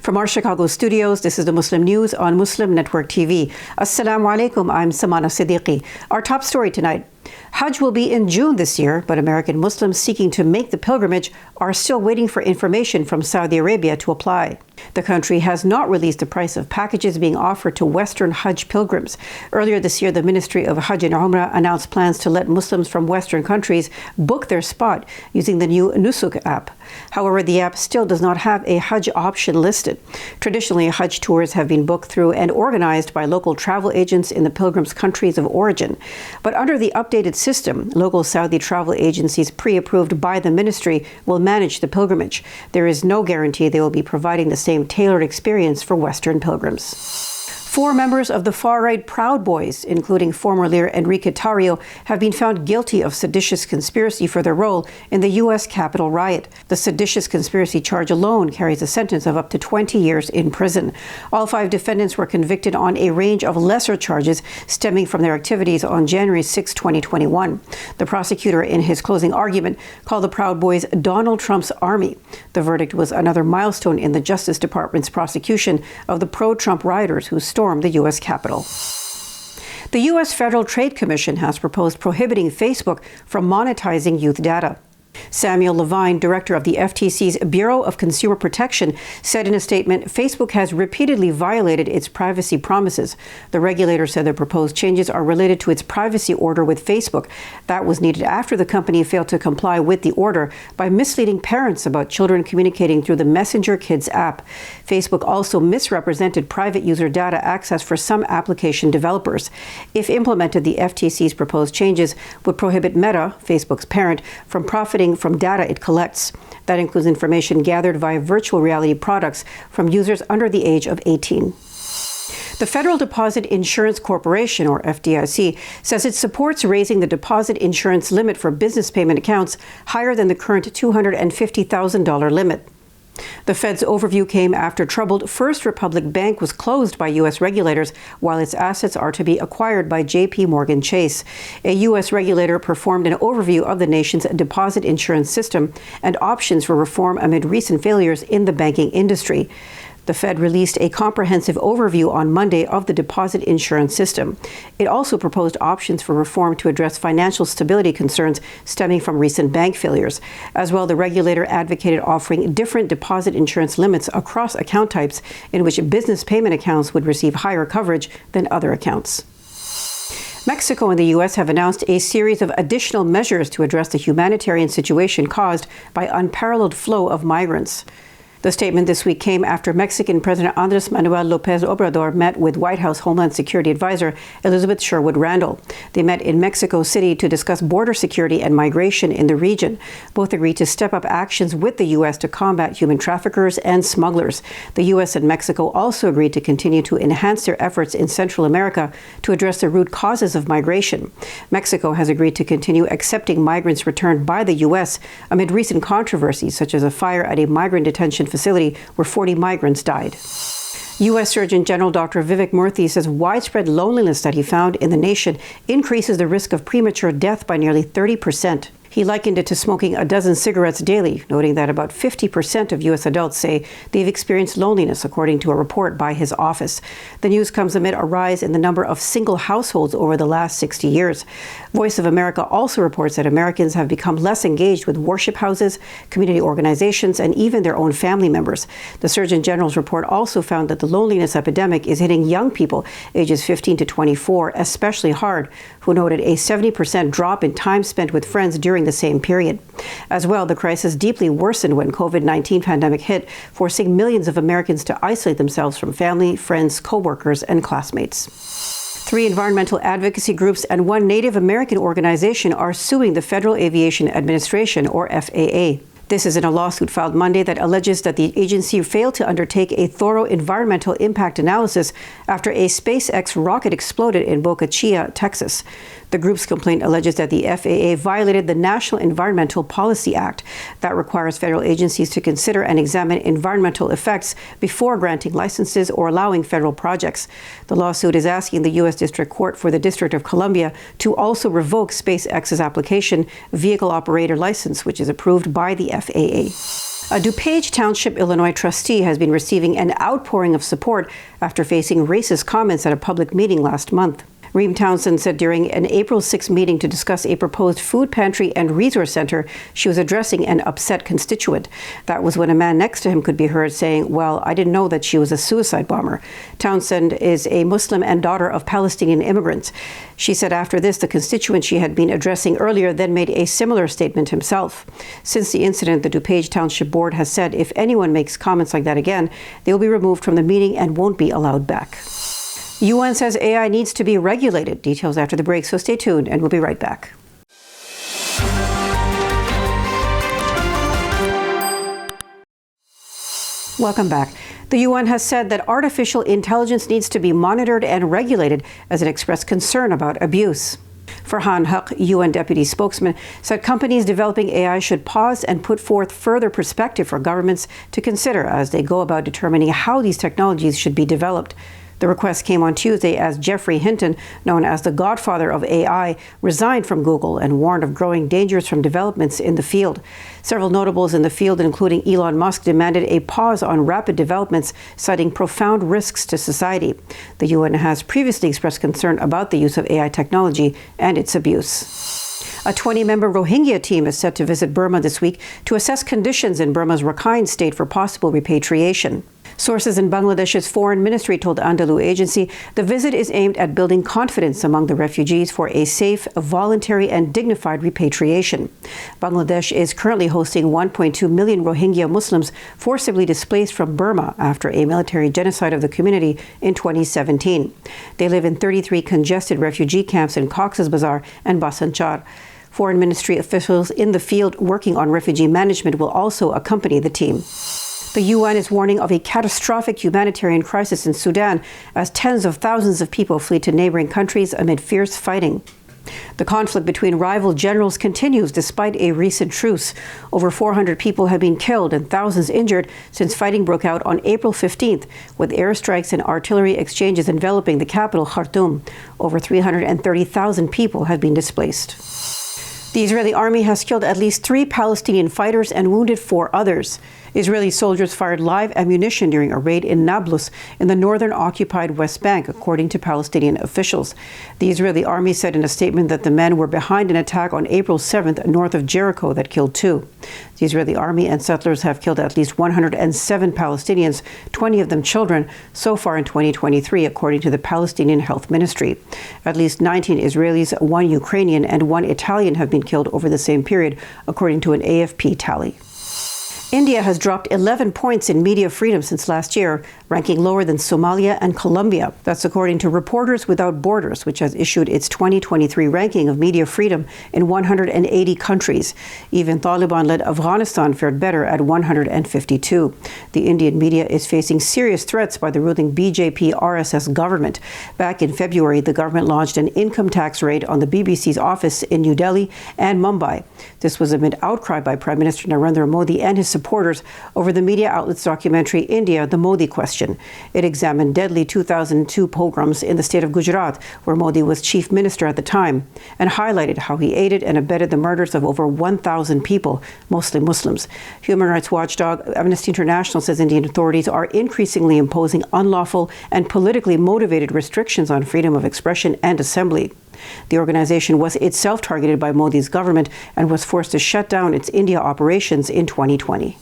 From our Chicago studios, this is the Muslim News on Muslim Network TV. Assalamu alaikum, I'm Samana Siddiqui. Our top story tonight. Hajj will be in June this year, but American Muslims seeking to make the pilgrimage are still waiting for information from Saudi Arabia to apply. The country has not released the price of packages being offered to Western Hajj pilgrims. Earlier this year, the Ministry of Hajj and Umrah announced plans to let Muslims from Western countries book their spot using the new Nusuk app. However, the app still does not have a Hajj option listed. Traditionally, Hajj tours have been booked through and organized by local travel agents in the pilgrims' countries of origin. But under the updated system, local Saudi travel agencies pre-approved by the ministry will manage the pilgrimage. There is no guarantee they will be providing the same tailored experience for Western pilgrims. 4 members of the far-right Proud Boys, including former leader Enrique Tarrio, have been found guilty of seditious conspiracy for their role in the U.S. Capitol riot. The seditious conspiracy charge alone carries a sentence of up to 20 years in prison. All 5 defendants were convicted on a range of lesser charges stemming from their activities on January 6, 2021. The prosecutor, in his closing argument, called the Proud Boys Donald Trump's army. The verdict was another milestone in the Justice Department's prosecution of the pro-Trump rioters who stormed the U.S. Capitol. The U.S. Federal Trade Commission has proposed prohibiting Facebook from monetizing youth data. Samuel Levine, director of the FTC's Bureau of Consumer Protection, said in a statement, Facebook has repeatedly violated its privacy promises. The regulator said the proposed changes are related to its privacy order with Facebook. That was needed after the company failed to comply with the order by misleading parents about children communicating through the Messenger Kids app. Facebook also misrepresented private user data access for some application developers. If implemented, the FTC's proposed changes would prohibit Meta, Facebook's parent, from profiting from data it collects. That includes information gathered via virtual reality products from users under the age of 18. The Federal Deposit Insurance Corporation, or FDIC, says it supports raising the deposit insurance limit for business payment accounts higher than the current $250,000 limit. The Fed's overview came after troubled First Republic Bank was closed by U.S. regulators while its assets are to be acquired by J.P. Morgan Chase. A U.S. regulator performed an overview of the nation's deposit insurance system and options for reform amid recent failures in the banking industry. The Fed released a comprehensive overview on Monday of the deposit insurance system. It also proposed options for reform to address financial stability concerns stemming from recent bank failures. As well, the regulator advocated offering different deposit insurance limits across account types in which business payment accounts would receive higher coverage than other accounts. Mexico and the U.S. have announced a series of additional measures to address the humanitarian situation caused by unparalleled flow of migrants. The statement this week came after Mexican President Andrés Manuel López Obrador met with White House Homeland Security Advisor Elizabeth Sherwood Randall. They met in Mexico City to discuss border security and migration in the region. Both agreed to step up actions with the U.S. to combat human traffickers and smugglers. The U.S. and Mexico also agreed to continue to enhance their efforts in Central America to address the root causes of migration. Mexico has agreed to continue accepting migrants returned by the U.S. amid recent controversies, such as a fire at a migrant detention facility where 40 migrants died. U.S. Surgeon General Dr. Vivek Murthy says widespread loneliness that he found in the nation increases the risk of premature death by nearly 30%. He likened it to smoking a dozen cigarettes daily, noting that about 50% of U.S. adults say they've experienced loneliness, according to a report by his office. The news comes amid a rise in the number of single households over the last 60 years. Voice of America also reports that Americans have become less engaged with worship houses, community organizations, and even their own family members. The Surgeon General's report also found that the loneliness epidemic is hitting young people ages 15 to 24 especially hard, who noted a 70% drop in time spent with friends during the same period. As well, the crisis deeply worsened when COVID-19 pandemic hit, forcing millions of Americans to isolate themselves from family, friends, co-workers, and classmates. 3 environmental advocacy groups and 1 Native American organization are suing the Federal Aviation Administration, or FAA. This is in a lawsuit filed Monday that alleges that the agency failed to undertake a thorough environmental impact analysis after a SpaceX rocket exploded in Boca Chica, Texas. The group's complaint alleges that the FAA violated the National Environmental Policy Act that requires federal agencies to consider and examine environmental effects before granting licenses or allowing federal projects. The lawsuit is asking the U.S. District Court for the District of Columbia to also revoke SpaceX's application vehicle operator license, which is approved by the FAA. A DuPage Township, Illinois trustee has been receiving an outpouring of support after facing racist comments at a public meeting last month. Reem Townsend said during an April 6 meeting to discuss a proposed food pantry and resource center, she was addressing an upset constituent. That was when a man next to him could be heard saying, "Well, I didn't know that she was a suicide bomber." Townsend is a Muslim and daughter of Palestinian immigrants. She said after this, the constituent she had been addressing earlier then made a similar statement himself. Since the incident, the DuPage Township Board has said if anyone makes comments like that again, they will be removed from the meeting and won't be allowed back. UN says AI needs to be regulated. Details after the break, so stay tuned and we'll be right back. Welcome back. The UN has said that artificial intelligence needs to be monitored and regulated as it expressed concern about abuse. Farhan Haq, UN deputy spokesman, said companies developing AI should pause and put forth further perspective for governments to consider as they go about determining how these technologies should be developed. The request came on Tuesday as Geoffrey Hinton, known as the godfather of AI, resigned from Google and warned of growing dangers from developments in the field. Several notables in the field, including Elon Musk, demanded a pause on rapid developments, citing profound risks to society. The UN has previously expressed concern about the use of AI technology and its abuse. A 20-member Rohingya team is set to visit Burma this week to assess conditions in Burma's Rakhine state for possible repatriation. Sources in Bangladesh's foreign ministry told Andalu agency the visit is aimed at building confidence among the refugees for a safe, voluntary and dignified repatriation. Bangladesh is currently hosting 1.2 million Rohingya Muslims forcibly displaced from Burma after a military genocide of the community in 2017. They live in 33 congested refugee camps in Cox's Bazar and Basanchar. Foreign ministry officials in the field working on refugee management will also accompany the team. The UN is warning of a catastrophic humanitarian crisis in Sudan as tens of thousands of people flee to neighboring countries amid fierce fighting. The conflict between rival generals continues despite a recent truce. Over 400 people have been killed and thousands injured since fighting broke out on April 15th, with airstrikes and artillery exchanges enveloping the capital, Khartoum. Over 330,000 people have been displaced. The Israeli army has killed at least 3 Palestinian fighters and wounded 4 others. Israeli soldiers fired live ammunition during a raid in Nablus in the northern occupied West Bank, according to Palestinian officials. The Israeli army said in a statement that the men were behind an attack on April 7th north of Jericho that killed 2. The Israeli army and settlers have killed at least 107 Palestinians, 20 of them children, so far in 2023, according to the Palestinian Health Ministry. At least 19 Israelis, 1 Ukrainian and 1 Italian have been killed over the same period, according to an AFP tally. India has dropped 11 points in media freedom since last year, ranking lower than Somalia and Colombia. That's according to Reporters Without Borders, which has issued its 2023 ranking of media freedom in 180 countries. Even Taliban-led Afghanistan fared better at 152. The Indian media is facing serious threats by the ruling BJP-RSS government. Back in February, the government launched an income tax raid on the BBC's office in New Delhi and Mumbai. This was amid outcry by Prime Minister Narendra Modi and his supporters over the media outlet's documentary India, The Modi Question. It examined deadly 2002 pogroms in the state of Gujarat, where Modi was chief minister at the time, and highlighted how he aided and abetted the murders of over 1,000 people, mostly Muslims. Human rights watchdog Amnesty International says Indian authorities are increasingly imposing unlawful and politically motivated restrictions on freedom of expression and assembly. The organization was itself targeted by Modi's government and was forced to shut down its India operations in 2020.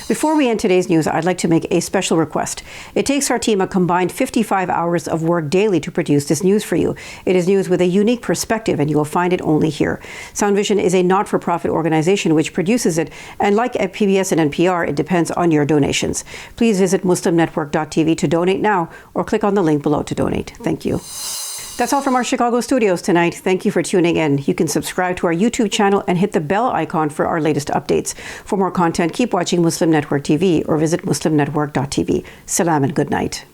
Before we end today's news, I'd like to make a special request. It takes our team a combined 55 hours of work daily to produce this news for you. It is news with a unique perspective, and you will find it only here. Sound Vision is a not-for-profit organization which produces it, and like at PBS and NPR, it depends on your donations. Please visit MuslimNetwork.tv to donate now, or click on the link below to donate. Thank you. That's all from our Chicago studios tonight. Thank you for tuning in. You can subscribe to our YouTube channel and hit the bell icon for our latest updates. For more content, keep watching Muslim Network TV or visit MuslimNetwork.tv. Salam and good night.